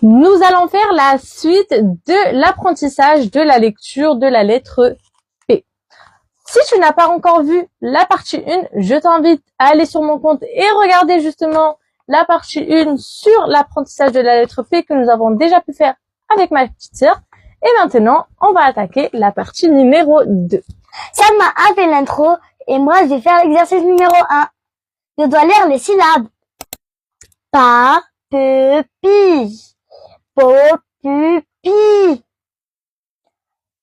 Nous allons faire la suite de l'apprentissage de la lecture de la lettre P. Si tu n'as pas encore vu la partie 1, je t'invite à aller sur mon compte et regarder justement la partie 1 sur l'apprentissage de la lettre P que nous avons déjà pu faire avec ma petite sœur. Et maintenant, on va attaquer la partie numéro 2. Salma a fait l'intro et moi je vais faire l'exercice numéro 1. Je dois lire les syllabes. Pa, pe, pi. Po, pu, pi.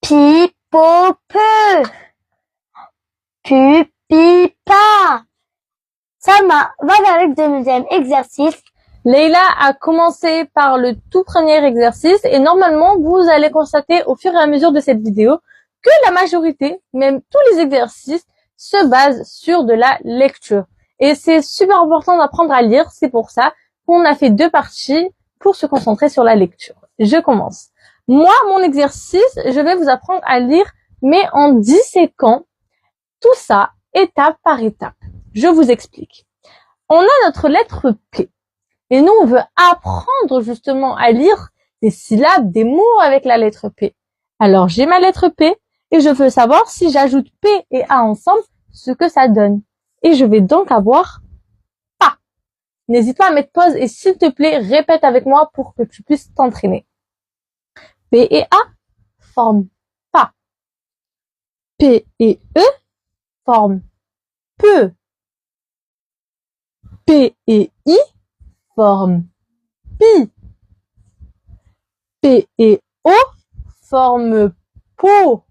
Pi, po, peu. Pu, pi, pa. Salma va vers le deuxième exercice. Leïla a commencé par le tout premier exercice et normalement, vous allez constater au fur et à mesure de cette vidéo que la majorité, même tous les exercices, se basent sur de la lecture. Et c'est super important d'apprendre à lire, c'est pour ça qu'on a fait 2 parties pour se concentrer sur la lecture. Je commence. Moi, mon exercice, je vais vous apprendre à lire, mais en disséquant tout ça étape par étape. Je vous explique. On a notre lettre P. Et nous, on veut apprendre justement à lire des syllabes, des mots avec la lettre P. Alors, j'ai ma lettre P et je veux savoir si j'ajoute P et A ensemble, ce que ça donne. Et je vais donc avoir pas. N'hésite pas à mettre pause et s'il te plaît, répète avec moi pour que tu puisses t'entraîner. P et A forment pas. P et E forment peu. P et I forment pi. P et O forment po.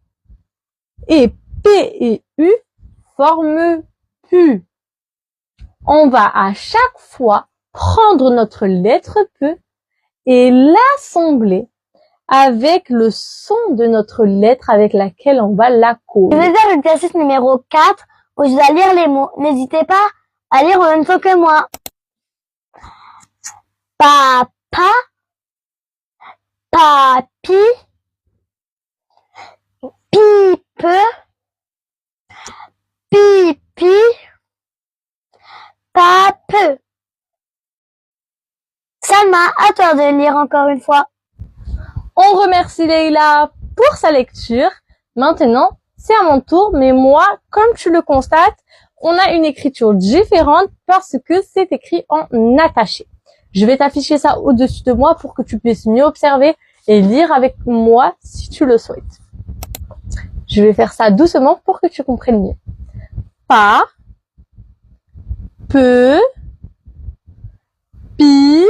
Et P et U forment pu. On va à chaque fois prendre notre lettre P et l'assembler avec le son de notre lettre avec laquelle on va la coller. Je vais faire l'exercice numéro 4 où je dois lire les mots. N'hésitez pas à lire en même temps que moi. Papa, papi, pipe, pipi, pape. Salma, à toi de lire encore une fois. On remercie Leïla pour sa lecture. Maintenant, c'est à mon tour, mais moi, comme tu le constates, on a une écriture différente parce que c'est écrit en attaché. Je vais t'afficher ça au-dessus de moi pour que tu puisses mieux observer et lire avec moi si tu le souhaites. Je vais faire ça doucement pour que tu comprennes mieux. Pa, peu, pi,